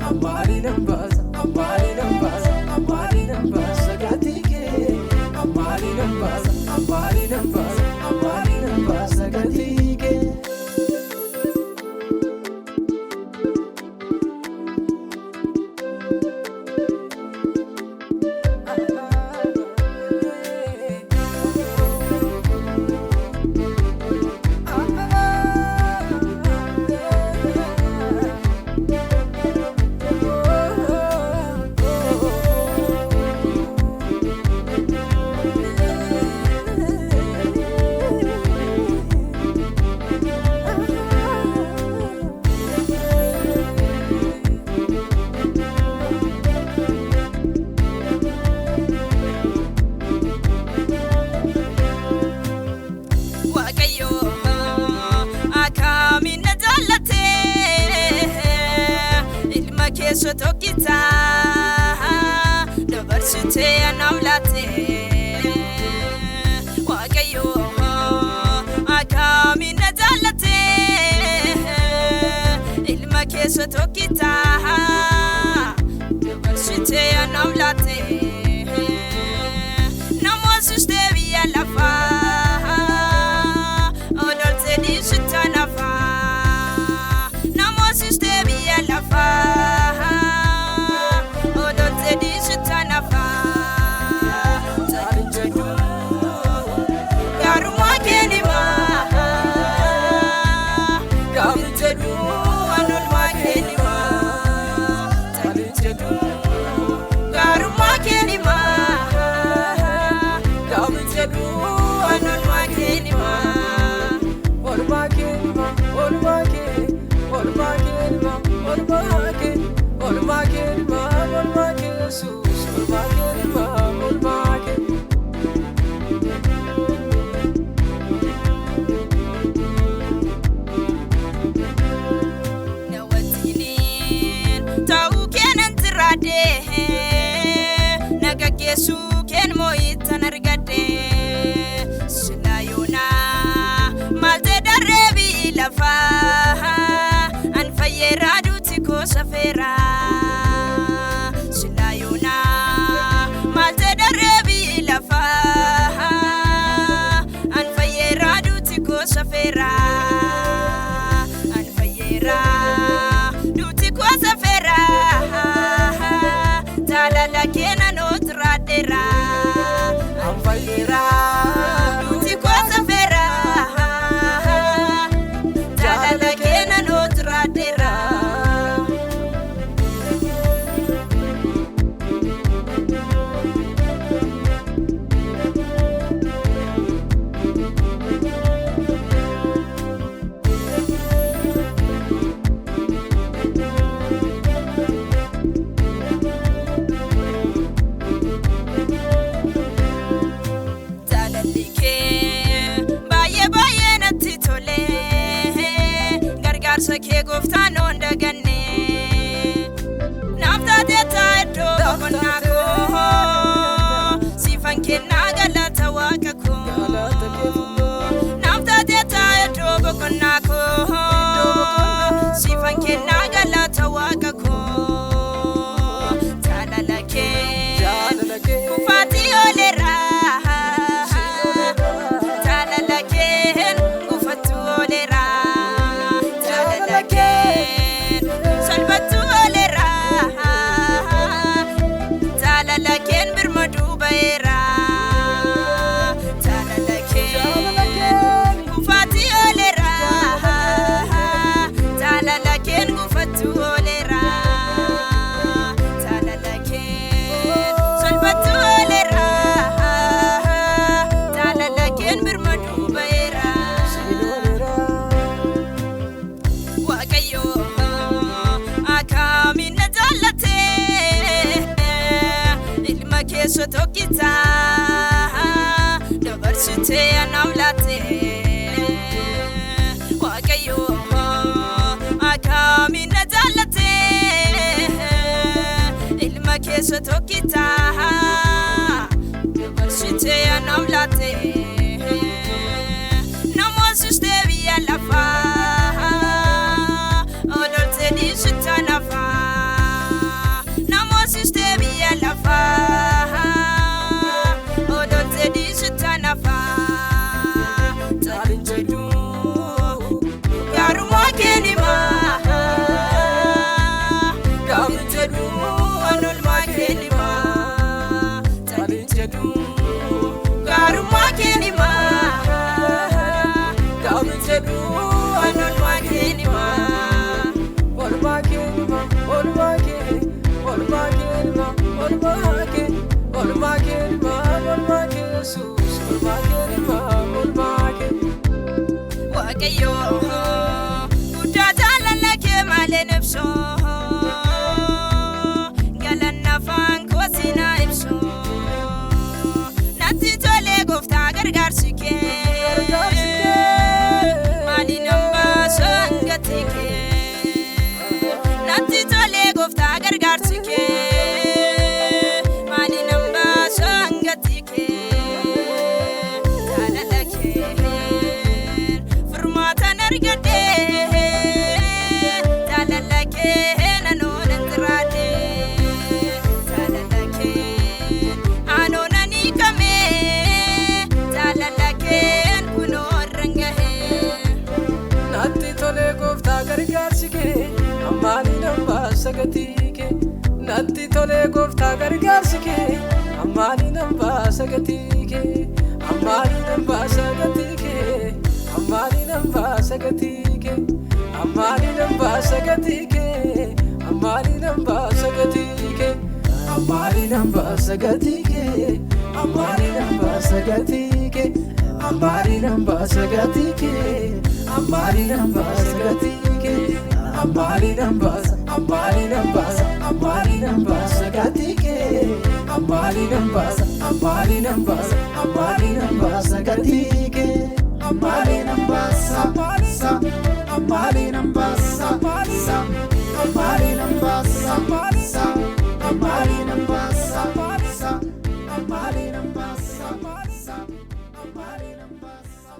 amari nambasa, amari nambasa, amari nambasa gatike, amari nambasa, amari nambasa, amari nambasa gatike. So tokita dabarsite anamlate wagayo akami nazalate ilma keso tokita dabarsite anamlate namosuste via la fa odorte di sutanafa namosuste via la fa Yesu ken moita nargade sinayona malte darebi lafa an fayera duti ko safera sinayona malte darebi lafa an fayera duti ko safera an fayera duti ko safera JAALALA kena no JIRAADHEERA Fayera duti kwa safera JAALALA kena no JIRAADHEERA Sake goftan onda ganne nafta teta do konako sifan kenna galata wakako nafta teta do konako sifan kenna galata wakako JAALALA ke kufati olera JAALALA ke kufatu olera JAALALA ken birmadu bayra JAALALA ken kufati olera JAALALA ken kufatu olera JAALALA ken solbatu olera JAALALA ken birmadu bayra wagayo akami nazalate ilma keso tokita dabarsite anamlate wagayo akami nazalate ilma keso tokita dabarsite anamlate namosuste via la fa odorte di sutanafa ibsu galanna afaan koo sina ibsu natti tole gooftaa gargaarsi kee maali namba sangati kee natti tole gooftaa gargaarsi kee maali namba sangati kee jaalala kee furmaata nargade jaalala kee nanoo nantirade jaalala kee anoo nani kame jaalala kee kunoo rangahe natti tole gooftaa gargaarsi kee ammaani namba sagati kee natti tole gooftaa gargaarsi kee ammaani namba sagati kee ammaani namba sagati kee ammaani namba sagati kee ammaani namba sagati kee ammaani namba sagati kee ammaani namba sagati kee ammaani namba sagati kee ammaani namba sagati kee ammaani namba sagati kee ammaani namba ammaani namba ammaani namba sagati kee ammaani namba ammaani namba ammaani namba sagati kee ammaani namba sa ammaani namba sa ammaani namba sa ammaani namba sa ammaani namba sa ammaani namba sa